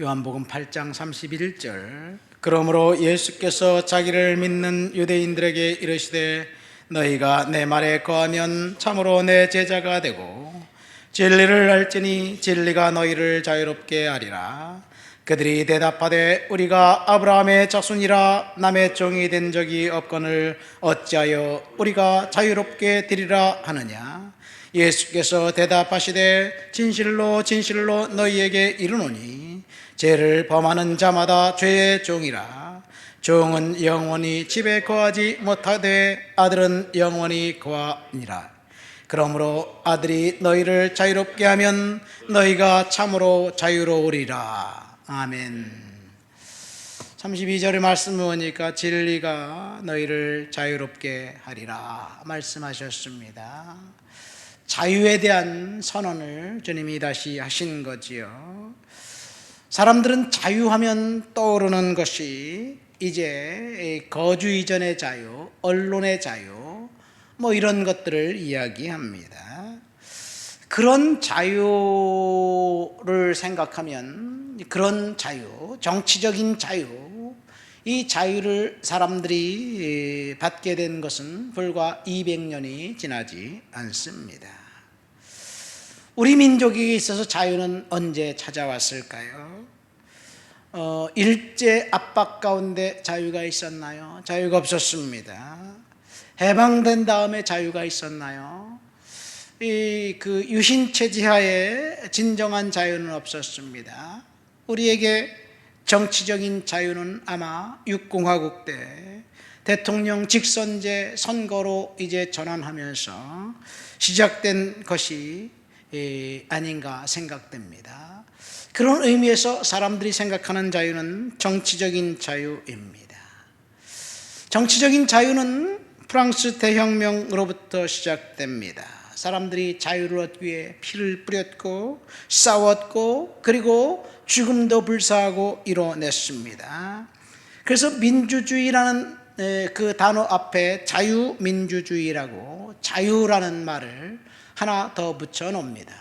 요한복음 8장 31절 그러므로 예수께서 자기를 믿는 유대인들에게 이르시되 너희가 내 말에 거하면 참으로 내 제자가 되고 진리를 알지니 진리가 너희를 자유롭게 하리라. 그들이 대답하되 우리가 아브라함의 자손이라 남의 종이 된 적이 없거늘 어찌하여 우리가 자유롭게 되리라 하느냐. 예수께서 대답하시되 진실로 진실로 너희에게 이르노니 죄를 범하는 자마다 죄의 종이라. 종은 영원히 집에 거하지 못하되 아들은 영원히 거하니라. 그러므로 아들이 너희를 자유롭게 하면 너희가 참으로 자유로우리라. 아멘. 32절의 말씀을 보니까 진리가 너희를 자유롭게 하리라 말씀하셨습니다. 자유에 대한 선언을 주님이 다시 하신 거지요. 사람들은 자유하면 떠오르는 것이 이제 거주 이전의 자유, 언론의 자유, 이런 것들을 이야기합니다. 그런 자유를 생각하면 그런 자유, 정치적인 자유, 이 자유를 사람들이 받게 된 것은 불과 200년이 지나지 않습니다. 우리 민족에게 있어서 자유는 언제 찾아왔을까요? 일제 압박 가운데 자유가 있었나요? 자유가 없었습니다. 해방된 다음에 자유가 있었나요? 그 유신체제하에 진정한 자유는 없었습니다. 우리에게 정치적인 자유는 아마 육공화국 때 대통령 직선제 선거로 이제 전환하면서 시작된 것이 아닌가 생각됩니다. 그런 의미에서 사람들이 생각하는 자유는 정치적인 자유입니다. 정치적인 자유는 프랑스 대혁명으로부터 시작됩니다. 사람들이 자유를 얻기 위해 피를 뿌렸고 싸웠고 그리고 죽음도 불사하고 이뤄냈습니다. 그래서 민주주의라는 그 단어 앞에 자유민주주의라고 자유라는 말을 하나 더 붙여 놓습니다.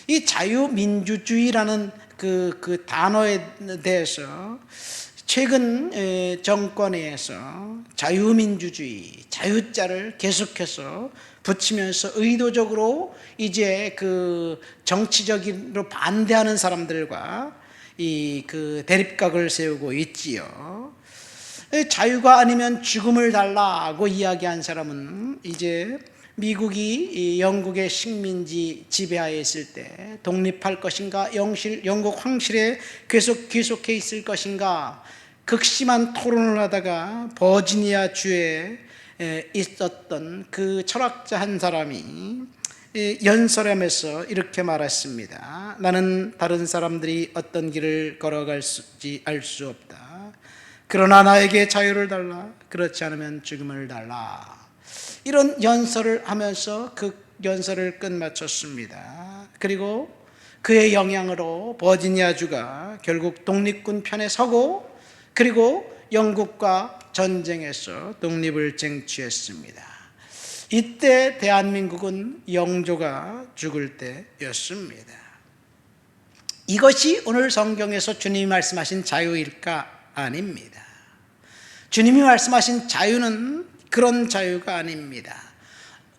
이 자유민주주의라는 그 단어에 대해서 최근 정권에서 자유민주주의, 자유자를 계속해서 붙이면서 의도적으로 이제 그 정치적으로 반대하는 사람들과 그 대립각을 세우고 있지요. 자유가 아니면 죽음을 달라고 이야기한 사람은 이제 미국이 영국의 식민지 지배하에 있을 때 독립할 것인가, 영국 황실에 계속 귀속해 있을 것인가 극심한 토론을 하다가 버지니아 주에 있었던 그 철학자 한 사람이 연설하면서 이렇게 말했습니다. 나는 다른 사람들이 어떤 길을 걸어갈지 알 수 없다. 그러나 나에게 자유를 달라. 그렇지 않으면 죽음을 달라. 이런 연설을 하면서 그 연설을 끝마쳤습니다. 그리고 그의 영향으로 버지니아주가 결국 독립군 편에 서고 그리고 영국과 전쟁에서 독립을 쟁취했습니다. 이때 대한민국은 영조가 죽을 때였습니다. 이것이 오늘 성경에서 주님이 말씀하신 자유일까? 아닙니다. 주님이 말씀하신 자유는 그런 자유가 아닙니다.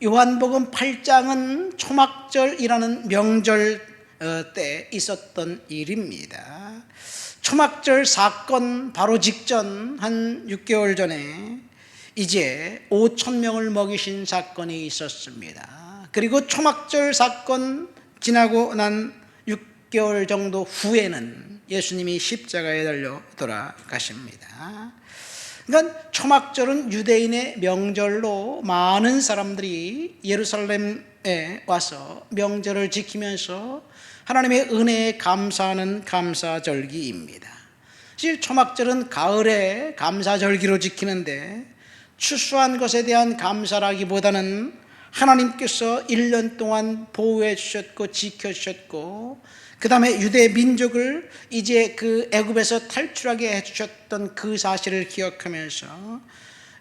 요한복음 8장은 초막절이라는 명절 때 있었던 일입니다. 초막절 사건 바로 직전 한 6개월 전에 이제 5,000명을 먹이신 사건이 있었습니다. 그리고 초막절 사건 지나고 난 6개월 정도 후에는 예수님이 십자가에 달려 돌아가십니다. 그러니까 초막절은 유대인의 명절로 많은 사람들이 예루살렘에 와서 명절을 지키면서 하나님의 은혜에 감사하는 감사절기입니다. 사실 초막절은 가을에 감사절기로 지키는데 추수한 것에 대한 감사라기보다는 하나님께서 1년 동안 보호해 주셨고 지켜주셨고 그 다음에 유대 민족을 이제 그 애굽에서 탈출하게 해주셨던 그 사실을 기억하면서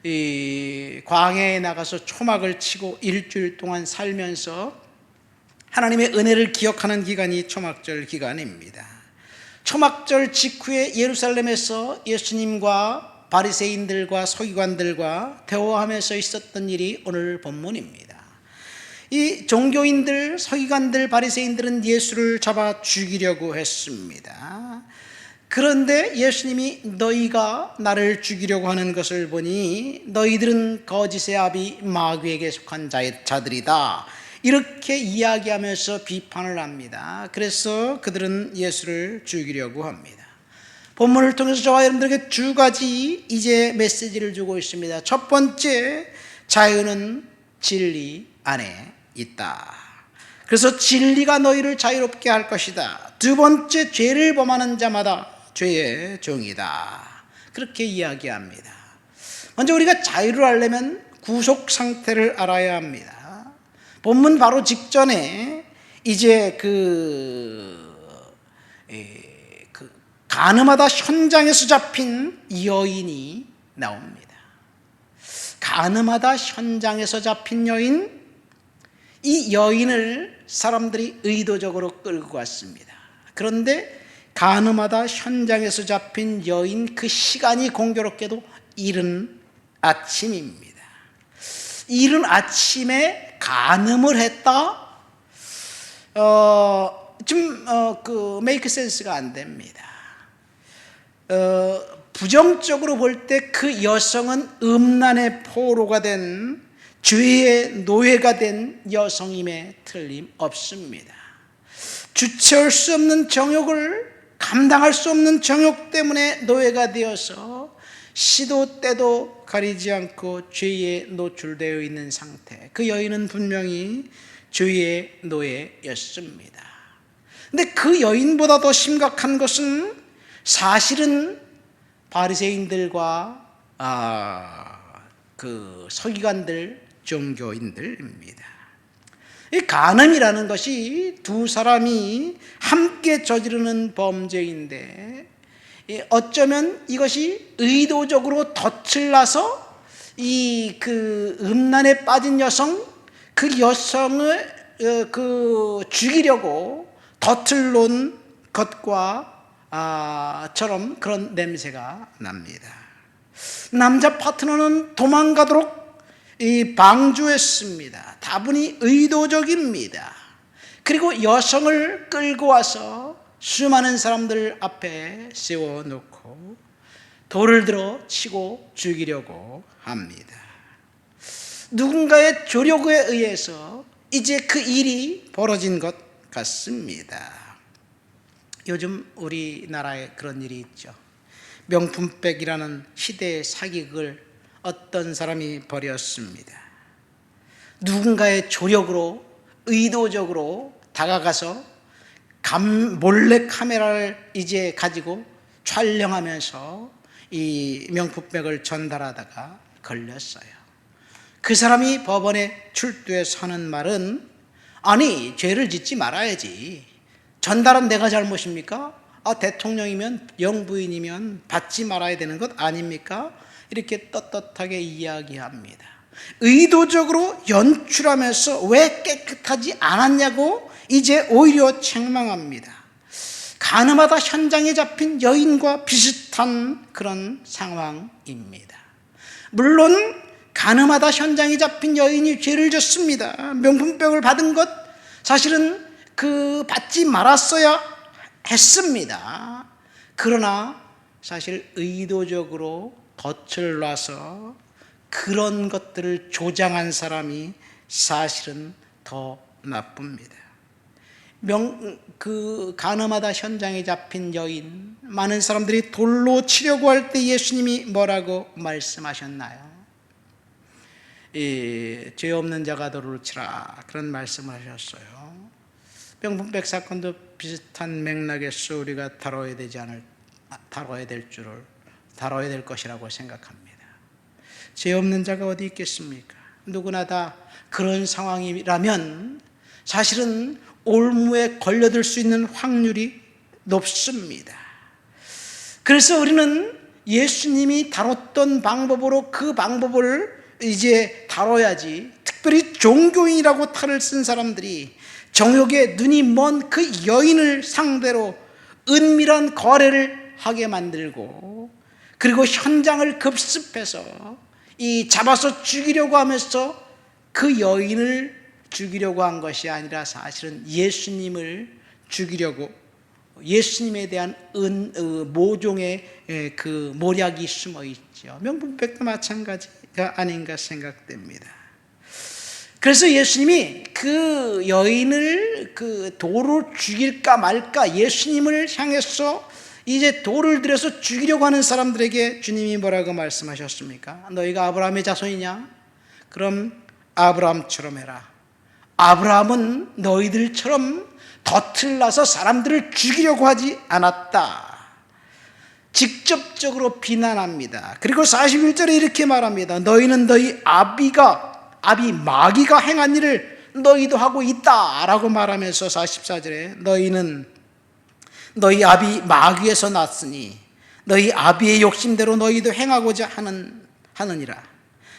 이 광야에 나가서 초막을 치고 일주일 동안 살면서 하나님의 은혜를 기억하는 기간이 초막절 기간입니다. 초막절 직후에 예루살렘에서 예수님과 바리새인들과 서기관들과 대화하면서 있었던 일이 오늘 본문입니다. 이 종교인들, 서기관들, 바리새인들은 예수를 잡아 죽이려고 했습니다. 그런데 예수님이 너희가 나를 죽이려고 하는 것을 보니 너희들은 거짓의 아비 마귀에게 속한 자들이다, 이렇게 이야기하면서 비판을 합니다. 그래서 그들은 예수를 죽이려고 합니다. 본문을 통해서 저와 여러분들에게 두 가지 이제 메시지를 주고 있습니다. 첫 번째, 자유는 진리 안에 있다. 그래서 진리가 너희를 자유롭게 할 것이다. 두 번째, 죄를 범하는 자마다 죄의 종이다, 그렇게 이야기합니다. 먼저 우리가 자유를 알려면 구속 상태를 알아야 합니다. 본문 바로 직전에 이제 가늠하다 현장에서 잡힌 여인이 나옵니다. 가늠하다 현장에서 잡힌 여인, 이 여인을 사람들이 의도적으로 끌고 갔습니다. 그런데 가늠하다 현장에서 잡힌 여인, 그 시간이 공교롭게도 이른 아침입니다. 이른 아침에 가늠을 했다? 메이크 센스가 안 됩니다. 부정적으로 볼 때 그 여성은 음란의 포로가 된, 죄의 노예가 된 여성임에 틀림없습니다. 주체할 수 없는 정욕을, 감당할 수 없는 정욕 때문에 노예가 되어서 시도 때도 가리지 않고 죄에 노출되어 있는 상태, 그 여인은 분명히 죄의 노예였습니다. 근데 그 여인보다 더 심각한 것은 사실은 바리새인들과 그 서기관들, 종교인들입니다. 이 간음이라는 것이 두 사람이 함께 저지르는 범죄인데, 어쩌면 이것이 의도적으로 덫을 놔서 그 음란에 빠진 여성, 그 여성을 죽이려고 덫을 놓은 것과 처럼 그런 냄새가 납니다. 남자 파트너는 도망가도록 방주했습니다. 다분히 의도적입니다. 그리고 여성을 끌고 와서 수많은 사람들 앞에 세워놓고 돌을 들어 치고 죽이려고 합니다. 누군가의 조력에 의해서 이제 그 일이 벌어진 것 같습니다. 요즘 우리나라에 그런 일이 있죠. 명품백이라는 희대의 사기극을 어떤 사람이 벌였습니다. 누군가의 조력으로, 의도적으로 다가가서 몰래 카메라를 이제 가지고 촬영하면서 이 명품백을 전달하다가 걸렸어요. 그 사람이 법원에 출두해서 하는 말은, 아니, 죄를 짓지 말아야지. 전달은 내가 잘못입니까? 대통령이면, 영부인이면 받지 말아야 되는 것 아닙니까? 이렇게 떳떳하게 이야기합니다. 의도적으로 연출하면서 왜 깨끗하지 않았냐고 이제 오히려 책망합니다. 가늠하다 현장에 잡힌 여인과 비슷한 그런 상황입니다. 물론 가늠하다 현장에 잡힌 여인이 죄를 졌습니다. 명품백을 받은 것 사실은 받지 말았어야 했습니다. 그러나 사실 의도적으로 덫을 놔서 그런 것들을 조장한 사람이 사실은 더 나쁩니다. 가늠하다 현장에 잡힌 여인, 많은 사람들이 돌로 치려고 할 때 예수님이 뭐라고 말씀하셨나요? 죄 없는 자가 돌로 치라, 그런 말씀을 하셨어요. 명품백 사건도 비슷한 맥락에서 우리가 다뤄야 될 것이라고 생각합니다. 죄 없는 자가 어디 있겠습니까? 누구나 다 그런 상황이라면 사실은 올무에 걸려들 수 있는 확률이 높습니다. 그래서 우리는 예수님이 다뤘던 방법으로 그 방법을 이제 다뤄야지, 특별히 종교인이라고 탈을 쓴 사람들이 정욕에 눈이 먼 그 여인을 상대로 은밀한 거래를 하게 만들고, 그리고 현장을 급습해서 이 잡아서 죽이려고 하면서 그 여인을 죽이려고 한 것이 아니라 사실은 예수님을 죽이려고, 예수님에 대한 모종의 그 모략이 숨어 있죠. 명분백도 마찬가지가 아닌가 생각됩니다. 그래서 예수님이 그 여인을 그 돌로 죽일까 말까 예수님을 향해서 이제 돌을 들여서 죽이려고 하는 사람들에게 주님이 뭐라고 말씀하셨습니까? 너희가 아브라함의 자손이냐? 그럼 아브라함처럼 해라. 아브라함은 너희들처럼 덫을 놔서 사람들을 죽이려고 하지 않았다. 직접적으로 비난합니다. 그리고 41절에 이렇게 말합니다. 너희는 너희 아비 마귀가 행한 일을 너희도 하고 있다 라고 말하면서 44절에 너희는 너희 아비 마귀에서 났으니 너희 아비의 욕심대로 너희도 행하고자 하느니라.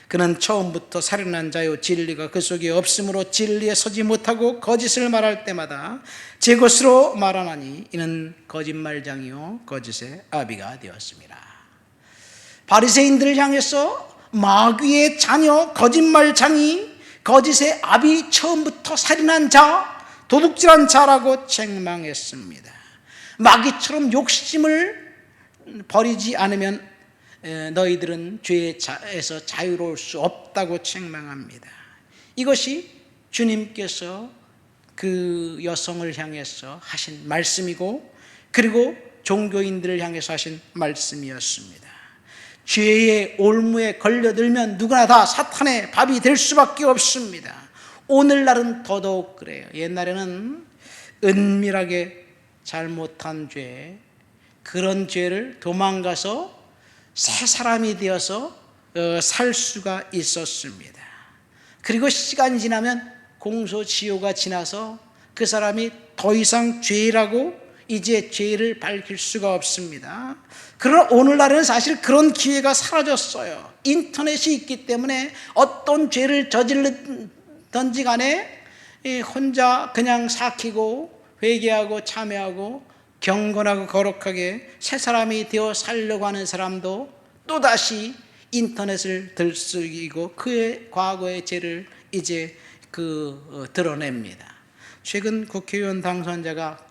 그는 처음부터 살인한 자요 진리가 그 속에 없으므로 진리에 서지 못하고 거짓을 말할 때마다 제 것으로 말하나니 이는 거짓말장이요 거짓의 아비가 되었습니다. 바리새인들을 향해서 마귀의 자녀, 거짓말장이, 거짓의 아비, 처음부터 살인한 자, 도둑질한 자라고 책망했습니다. 마귀처럼 욕심을 버리지 않으면 너희들은 죄에서 자유로울 수 없다고 책망합니다. 이것이 주님께서 그 여성을 향해서 하신 말씀이고, 그리고 종교인들을 향해서 하신 말씀이었습니다. 죄의 올무에 걸려들면 누구나 다 사탄의 밥이 될 수밖에 없습니다. 오늘날은 더더욱 그래요. 옛날에는 은밀하게 잘못한 죄, 그런 죄를 도망가서 새 사람이 되어서 살 수가 있었습니다. 그리고 시간이 지나면 공소시효가 지나서 그 사람이 더 이상 죄라고 이제 죄를 밝힐 수가 없습니다. 그러나 오늘날에는 사실 그런 기회가 사라졌어요. 인터넷이 있기 때문에 어떤 죄를 저질렀든지 간에 혼자 그냥 삭히고 회개하고 참회하고 경건하고 거룩하게 새 사람이 되어 살려고 하는 사람도 또다시 인터넷을 들쓰고 그의 과거의 죄를 이제 드러냅니다. 최근 국회의원 당선자가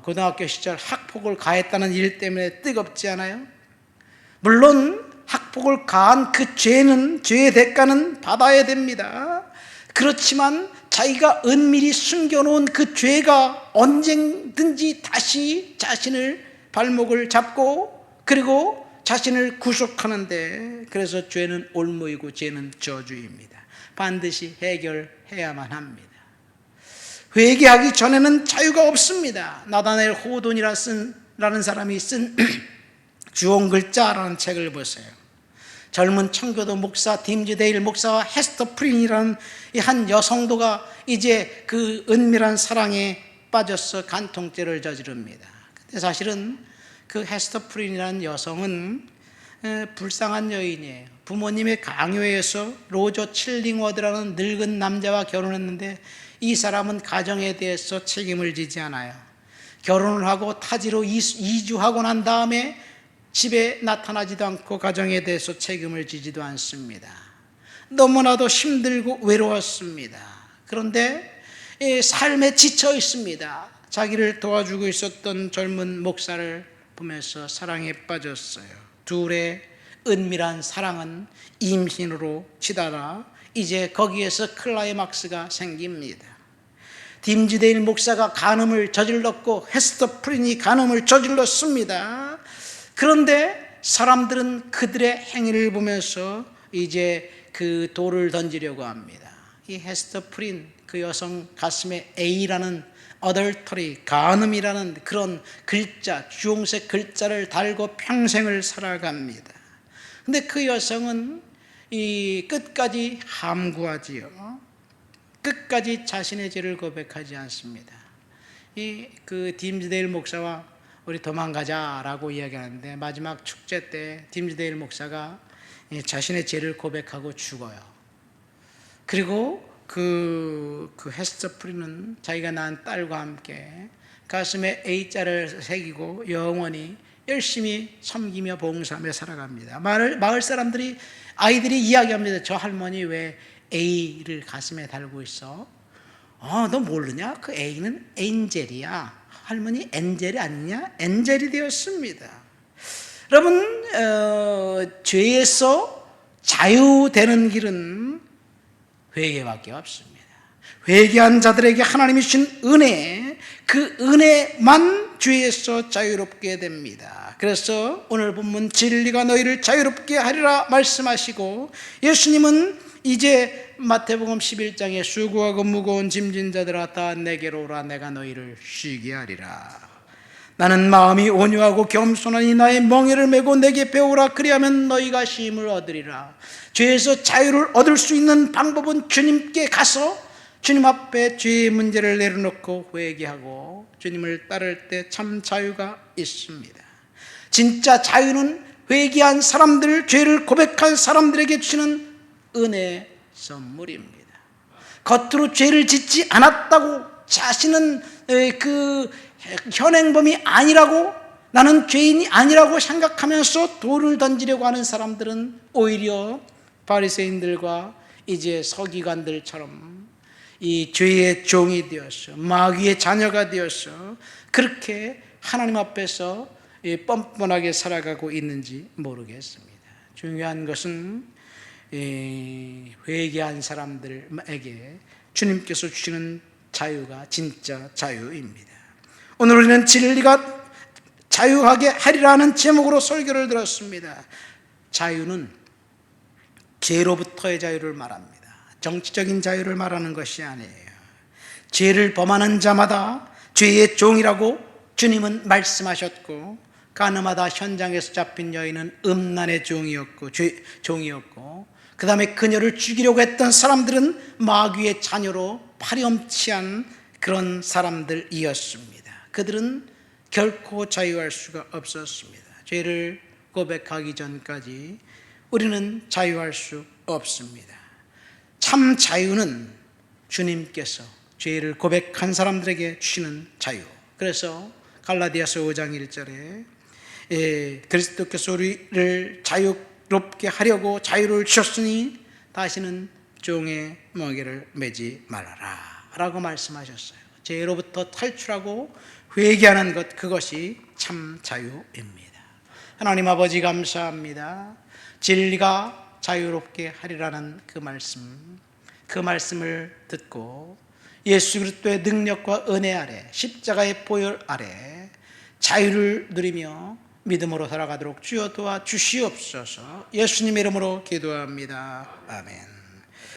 고등학교 시절 학폭을 가했다는 일 때문에 뜨겁지 않아요? 물론 학폭을 가한 그 죄의 대가는 받아야 됩니다. 그렇지만 자기가 은밀히 숨겨놓은 그 죄가 언제든지 다시 자신을 발목을 잡고 그리고 자신을 구속하는데, 그래서 죄는 올무이고 죄는 저주입니다. 반드시 해결해야만 합니다. 회개하기 전에는 자유가 없습니다. 나다넬 호돈이라는 사람이 쓴 주홍 글자라는 책을 보세요. 젊은 청교도 목사 딤즈데일 목사와 헤스터 프린이라는 한 여성도가 이제 그 은밀한 사랑에 빠져서 간통죄를 저지릅니다. 근데 사실은 그 헤스터 프린이라는 여성은 불쌍한 여인이에요. 부모님의 강요에서 로저 칠링워드라는 늙은 남자와 결혼했는데 이 사람은 가정에 대해서 책임을 지지 않아요. 결혼을 하고 타지로 이주하고 난 다음에 집에 나타나지도 않고 가정에 대해서 책임을 지지도 않습니다. 너무나도 힘들고 외로웠습니다. 그런데 삶에 지쳐 있습니다. 자기를 도와주고 있었던 젊은 목사를 보면서 사랑에 빠졌어요. 둘의 은밀한 사랑은 임신으로 치달아 이제 거기에서 클라이막스가 생깁니다. 딤즈데일 목사가 간음을 저질렀고 헤스터 프린이 간음을 저질렀습니다. 그런데 사람들은 그들의 행위를 보면서 이제 그 돌을 던지려고 합니다. 이 헤스터 프린, 그 여성 가슴에 A라는 adultery, 간음이라는 그런 글자, 주홍색 글자를 달고 평생을 살아갑니다. 근데 그 여성은 끝까지 함구하지요. 끝까지 자신의 죄를 고백하지 않습니다. 그 딤즈데일 목사와 우리 도망가자라고 이야기하는데 마지막 축제 때 딤즈데일 목사가 자신의 죄를 고백하고 죽어요. 그리고 그 헤스터 프린은 자기가 낳은 딸과 함께 가슴에 A자를 새기고 영원히 열심히 섬기며 봉사하며 살아갑니다. 마을 사람들이, 아이들이 이야기합니다. 저 할머니 왜 A를 가슴에 달고 있어? 너 모르냐? 그 A는 엔젤이야. 할머니 엔젤이 아니냐? 엔젤이 되었습니다. 여러분, 죄에서 자유되는 길은 회개밖에 없습니다. 회개한 자들에게 하나님이 주신 은혜, 그 은혜만 죄에서 자유롭게 됩니다. 그래서 오늘 본문 진리가 너희를 자유롭게 하리라 말씀하시고, 예수님은 이제 마태복음 11장에 수고하고 무거운 짐진 자들아 다 내게로 오라, 내가 너희를 쉬게 하리라. 나는 마음이 온유하고 겸손하니 나의 멍에를 메고 내게 배우라, 그리하면 너희가 쉼을 얻으리라. 죄에서 자유를 얻을 수 있는 방법은 주님께 가서 주님 앞에 죄의 문제를 내려놓고 회개하고 주님을 따를 때 참 자유가 있습니다. 진짜 자유는 회개한 사람들, 죄를 고백한 사람들에게 주시는 은혜 선물입니다. 겉으로 죄를 짓지 않았다고 자신은 그 현행범이 아니라고, 나는 죄인이 아니라고 생각하면서 돌을 던지려고 하는 사람들은 오히려 바리새인들과 이제 서기관들처럼 이 죄의 종이 되어서 마귀의 자녀가 되어서 그렇게 하나님 앞에서 뻔뻔하게 살아가고 있는지 모르겠습니다. 중요한 것은 회개한 사람들에게 주님께서 주시는 자유가 진짜 자유입니다. 오늘 우리는 진리가 자유하게 하리라는 제목으로 설교를 들었습니다. 자유는 죄로부터의 자유를 말합니다. 정치적인 자유를 말하는 것이 아니에요. 죄를 범하는 자마다 죄의 종이라고 주님은 말씀하셨고, 가늠하다 현장에서 잡힌 여인은 음란의 종이었고, 그 다음에 그녀를 죽이려고 했던 사람들은 마귀의 자녀로 파렴치한 그런 사람들이었습니다. 그들은 결코 자유할 수가 없었습니다. 죄를 고백하기 전까지 우리는 자유할 수 없습니다. 참 자유는 주님께서 죄를 고백한 사람들에게 주시는 자유. 그래서 갈라디아서 5장 1절에 그리스도께서 우리를 자유롭게 하려고 자유를 주셨으니 다시는 종의 멍에를 매지 말아라 라고 말씀하셨어요. 죄로부터 탈출하고 회개하는 것, 그것이 참 자유입니다. 하나님 아버지 감사합니다. 진리가 자유롭게 하리라는 그 말씀을 듣고 예수 그리스도의 능력과 은혜 아래, 십자가의 보혈 아래 자유를 누리며 믿음으로 살아가도록 주여 도와주시옵소서. 예수님의 이름으로 기도합니다. 아멘.